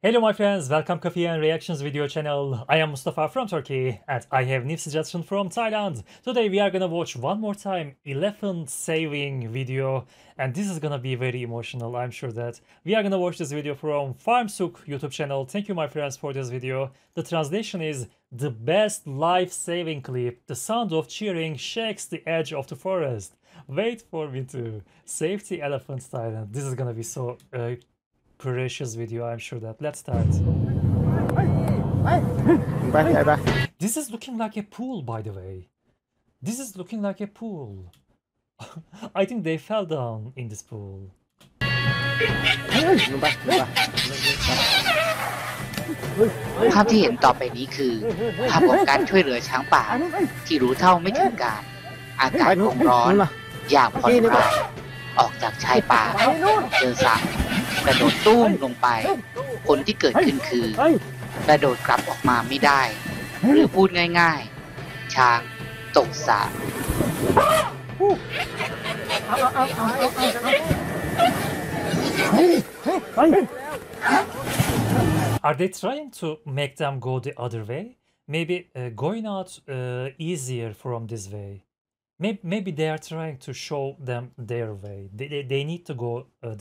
Hello my friends, welcome Coffee and Reactions video channel. I am Mustafa from Turkey and I have new suggestion from Thailand. Today we are gonna watch one more time elephant saving video and this is gonna be very emotional. I'm sure that we are gonna watch this video from Farm Souk YouTube channel. Thank you my friends for this video. The translation is the best life saving clip. The sound of cheering shakes the edge of the forest. Wait for me to save the elephants Thailand. This is gonna be so precious video, I'm sure that. Let's start. This is looking like a pool, by the way. This is looking like a pool. I think they fell down in this pool. ภาพที่เห็นต่อไปนี้คือภาพของการช่วยเหลือช้างป่าที่รู้เท่าไม่ถึงการอากาศคงร้อนอย่างผ่อนคลายออกจากชายป่าเจอสระกระโดดตุ้มลงไปผลที่เกิดขึ้นคือกระโดดกลับออกมาไม่ได้หรือพูดง่ายๆช้างตกสระ Are they trying to make them go the other way? Maybe going out easier from this way. Maybe they are trying to show them their way. They need to go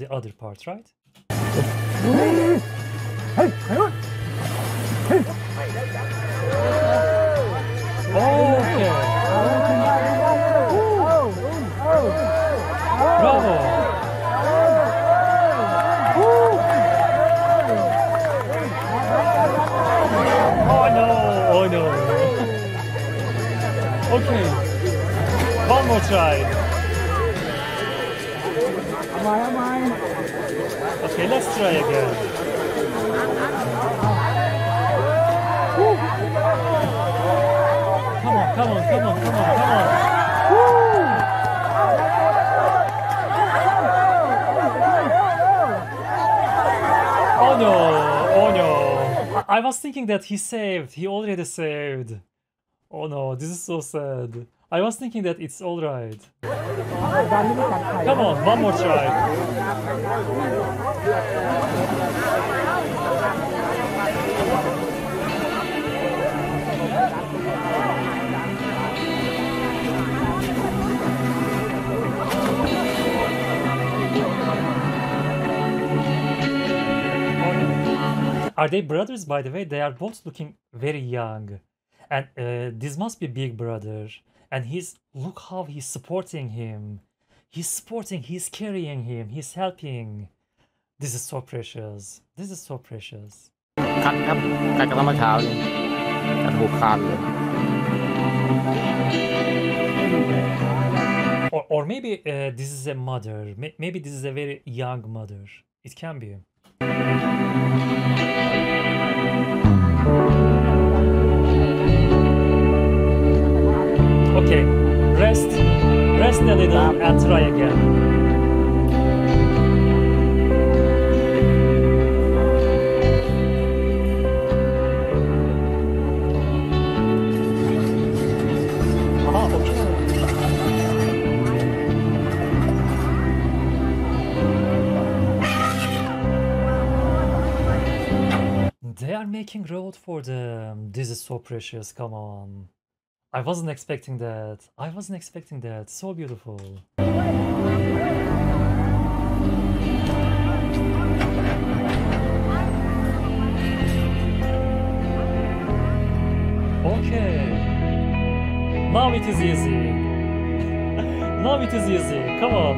the other part, right? Okay. Bravo. Oh no, oh no. Okay. One more try. Okay, let's try again. Come on, come on, come on, come on, come on. Oh no, oh no. I was thinking that he saved. He already saved. Oh no, this is so sad. I was thinking that it's all right. Come on, one more try. Are they brothers, by the way? They are both looking very young. And this must be big brother. And look how he's supporting him. He's supporting, he's carrying him, he's helping. This is so precious. This is so precious. คัดครับคัดกันเมื่อเช้านี่คัดหูคานเลย Or maybe this is a mother. Maybe this is a very young mother. It can be. Okay, rest a little and try again. Okay. They are making road for them. This is so precious, come on. I wasn't expecting that. I wasn't expecting that. So beautiful. Okay. Now it is easy. Now it is easy. Come on.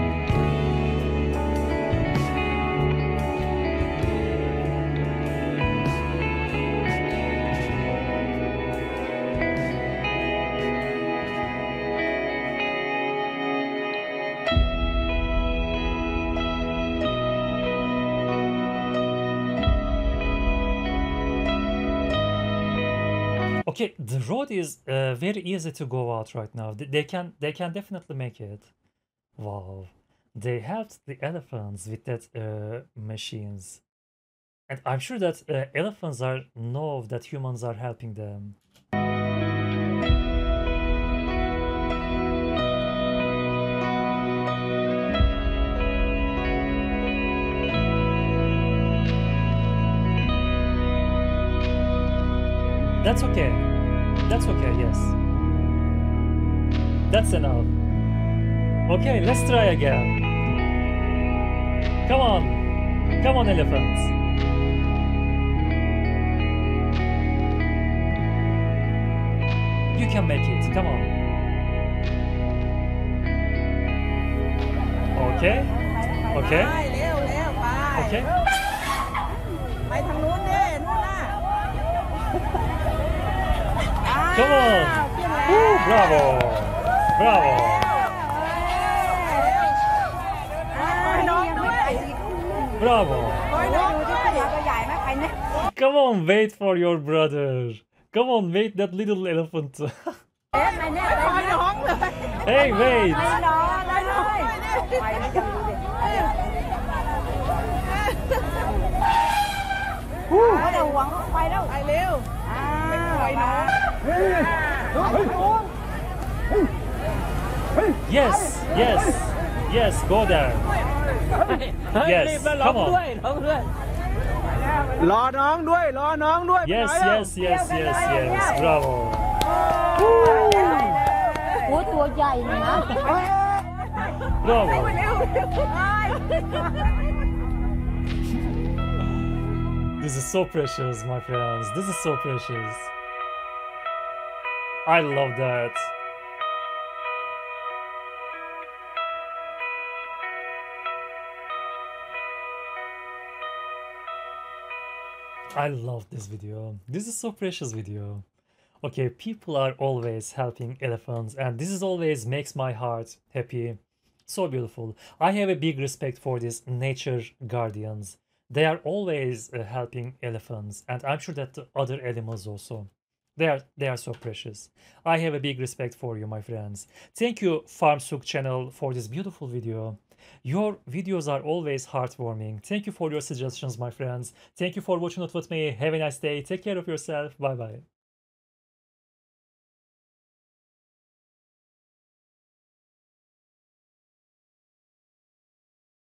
Okay, the road is very easy to go out right now. They can definitely make it. Wow, they helped the elephants with that machines, and I'm sure that elephants know that humans are helping them. That's okay. That's okay, yes. That's enough. Okay, let's try again. Come on. Come on, elephants. You can make it. Come on. Okay. Okay. ไปเร็วเร็วไป Okay. ไปทางนู้นดินู้นน่ะ Come on. ขึ้นแล้ว Woo, bravo. Bravo. คอยน้องด้วย Bravo. คอยน้องด้วย Come on, wait for your brother. Come on, wait that little elephant. คอยน้องเลย Hey, wait. ไปเร็วไม่คอยน้อง Yes, yes, yes, go there. เฮ้ย Yes, รีบแล้วร้อง come on. ด้วยร้องด้วย รอน้องด้วยรอน้องด้วย Yes, yes, yes, yes, yes. Bravo. โอ้ตัวใหญ่เลยนะ Bravo. This is so precious, my friends. This is so precious. I love that. I love this video. This is so precious video. Okay, people are always helping elephants, and this is always makes my heart happy. So beautiful. I have a big respect for these nature guardians. They are always helping elephants, and I'm sure that the other animals also. They are so precious. I have a big respect for you, my friends. Thank you, FarmSuk channel, for this beautiful video. Your videos are always heartwarming. Thank you for your suggestions, my friends. Thank you for watching it with me. Have a nice day. Take care of yourself. Bye bye.